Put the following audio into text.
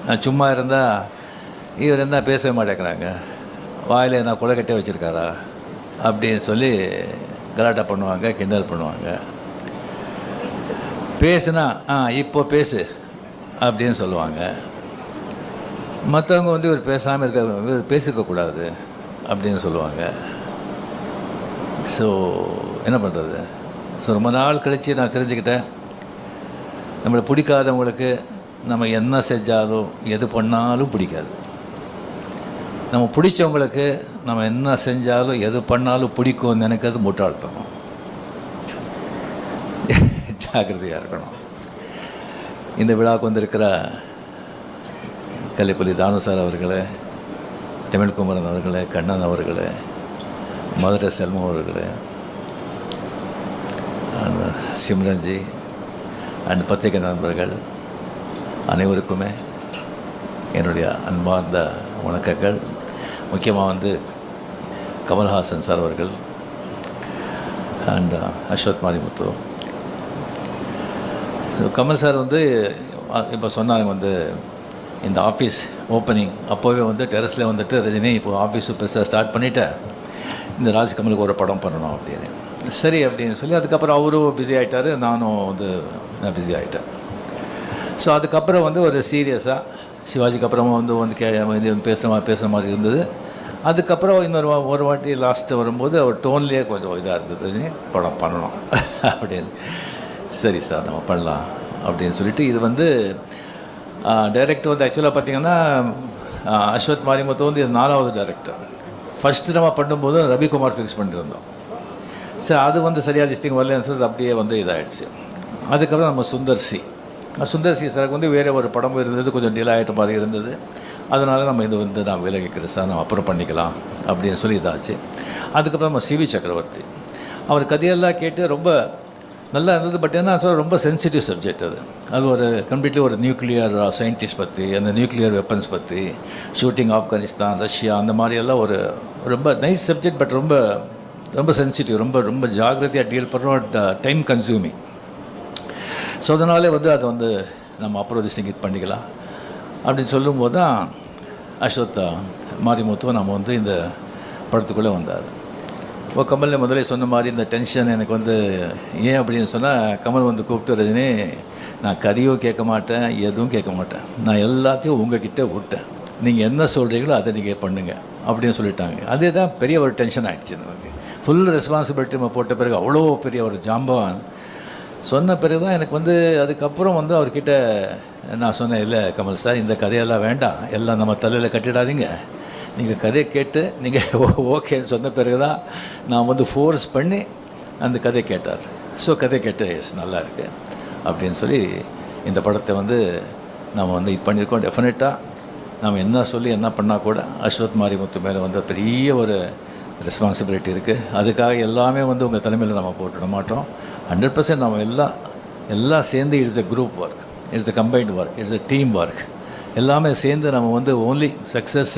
நான் சும்மா இருந்தால் இவர் இருந்தால் பேசவே மாட்டேங்கிறாங்க, வாயில் நான் குலைக்கட்டே வச்சுருக்காரா அப்படின்னு சொல்லி கலாட்டா பண்ணுவாங்க, கிண்டல் பண்ணுவாங்க. பேசுனா இப்போ பேசு அப்படின்னு சொல்லுவாங்க. மற்றவங்க வந்து இவர் பேசாமல் இருக்க, இவர் பேசியிருக்கக்கூடாது அப்படின்னு சொல்லுவாங்க. ஸோ என்ன பண்ணுறது? ஸோ ரொம்ப நாள் கழித்து நான் தெரிஞ்சுக்கிட்டேன், நம்மளை பிடிக்காதவங்களுக்கு நம்ம என்ன செஞ்சாலும் எது பண்ணாலும் பிடிக்காது. நம்ம பிடிச்சவங்களுக்கு நம்ம என்ன செஞ்சாலும் எது பண்ணாலும் பிடிக்கும்னு நினைக்கிறது முட்டாள்தனம். ஜாக்கிரதையாக இருக்கணும். இந்த விழாவுக்கு வந்திருக்கிற கலைப்புலி தானு சார் அவர்களே, தமிழ்குமரன் அவர்களே, கண்ணன் அவர்களே, மதுரை செல்வம் அவர்களே, சிம்ரன்ஜி அண்ட் பத்திரிகை நண்பர்கள் அனைவருக்குமே என்னுடைய அன்பார்ந்த வணக்கங்கள். முக்கியமாக வந்து கமல்ஹாசன் சார் அவர்கள் அண்ட் அஸ்வத் மாரிமுத்து. கமல் சார் வந்து இப்போ சொன்னாங்க வந்து இந்த ஆஃபீஸ் ஓப்பனிங் அப்போவே வந்து டெரஸில் வந்துட்டு, ரஜினி இப்போ ஆஃபீஸ் பெருசாக ஸ்டார்ட் பண்ணிவிட்டேன், இந்த ராஜ்கமலுக்கு ஒரு படம் பண்ணணும் அப்படின்னு. சரி அப்படின்னு சொல்லி அதுக்கப்புறம் அவரும் பிஸி ஆகிட்டார், நானும் வந்து நான் பிஸி ஆகிட்டேன். ஸோ அதுக்கப்புறம் வந்து ஒரு சீரியஸாக சிவாஜிக்கு அப்புறமா வந்து பேசுகிற மாதிரி இருந்தது. அதுக்கப்புறம் ஒரு வாட்டி லாஸ்ட்டு வரும்போது அவர் டோன்லேயே கொஞ்சம் இதாக இருந்தது, படம் பண்ணணும் அப்படின்னு. சரி சார் நம்ம பண்ணலாம் அப்படின்னு சொல்லிட்டு, இது வந்து டைரக்டர் வந்து ஆக்சுவலாக பார்த்திங்கன்னா அஸ்வத் மாரிமுத்து வந்து இது 4வது டைரக்டர். ஃபஸ்ட்டு நம்ம பண்ணும்போது ரவிக்குமார் ஃபிக்ஸ் பண்ணியிருந்தோம். சரி அது வந்து சரியாக திஸ்டிங் வரலன்னு சொல்லி அப்படியே வந்து இதாகிடுச்சு. அதுக்கப்புறம் நம்ம சுந்தர் சி சாருக்கு வந்து வேறு ஒரு படம் இருந்தது, கொஞ்சம் டிலே ஆகிட்ட மாதிரி இருந்தது. அதனால் நம்ம இது வந்து நான் விலகிக்கிறேன் சார், நம்ம அப்புறம் பண்ணிக்கலாம் அப்படின்னு சொல்லி இதாச்சு. அதுக்கப்புறம் நம்ம சிவி சக்கரவர்த்தி, அவர் கதையெல்லாம் கேட்டு ரொம்ப நல்லா இருந்தது. பட் என்ன சொல்ல, ரொம்ப சென்சிட்டிவ் சப்ஜெக்ட் அது ஒரு கம்ப்ளீட்லி ஒரு நியூக்ளியர் சயின்டிஸ்ட் பற்றி, அந்த நியூக்ளியர் வெப்பன்ஸ் பற்றி, ஷூட்டிங் ஆப்கானிஸ்தான், ரஷ்யா, அந்த மாதிரியெல்லாம் ஒரு ரொம்ப நைஸ் சப்ஜெக்ட். பட் ரொம்ப ரொம்ப சென்சிட்டிவ், ரொம்ப ரொம்ப ஜாகிரதையாக டீல் பண்ணுறோம், டைம் கன்சியூமிங். ஸோ அதனாலே வந்து அதை வந்து நம்ம அப்புறம் இது பண்ணிக்கலாம் அப்படின்னு சொல்லும்போது தான் அஸ்வத் மாரிமுத்து நம்ம வந்து இந்த படத்துக்குள்ளே வந்தார். இப்போ கமல் முதலே சொன்ன மாதிரி இந்த டென்ஷன் எனக்கு வந்து ஏன் அப்படின்னு சொன்னால், கமல் வந்து கூப்பிட்டு, ரஜினி நான் கதையும் கேட்க மாட்டேன், எதுவும் கேட்க மாட்டேன், நான் எல்லாத்தையும் உங்ககிட்ட விட்டேன், நீங்கள் என்ன சொல்கிறீங்களோ அதை நீங்கள் பண்ணுங்கள் அப்படின்னு சொல்லிட்டாங்க. அதே தான் பெரிய ஒரு டென்ஷன் ஆகிடுச்சு நமக்கு. ஃபுல் ரெஸ்பான்சிபிலிட்டி நம்ம போட்ட பிறகு அவ்வளோ பெரிய ஒரு ஜாம்பவான் சொன்ன பிறகு தான் எனக்கு வந்து அதுக்கப்புறம் வந்து அவர்கிட்ட நான் சொன்னேன், இல்லை கமல் சார் இந்த கதையெல்லாம் வேண்டாம், எல்லாம் நம்ம தலையில் கட்டிடாதீங்க, நீங்கள் கதையை கேட்டு நீங்கள் ஓகேன்னு சொன்ன பிறகு தான் நான் வந்து ஃபோர்ஸ் பண்ணி அந்த கதையை கேட்டார். ஸோ கதை கேட்டு நல்லா இருக்குது அப்படின்னு சொல்லி இந்த படத்தை வந்து நம்ம வந்து இது பண்ணியிருக்கோம். டெஃபினட்டாக நம்ம என்ன சொல்லி என்ன பண்ணால் கூட அஸ்வத் மாரிமுத்து மேலே வந்து பெரிய ஒரு ரெஸ்பான்சிபிலிட்டி இருக்குது. அதுக்காக எல்லாமே வந்து உங்கள் தலைமையில் நம்ம போட்டுட மாட்டோம். 100% நம்ம எல்லாம் சேர்ந்து it's a group work, it's a combined work, it's a team work. எல்லாமே சேர்ந்து நம்ம வந்து ஓன்லி சக்ஸஸ்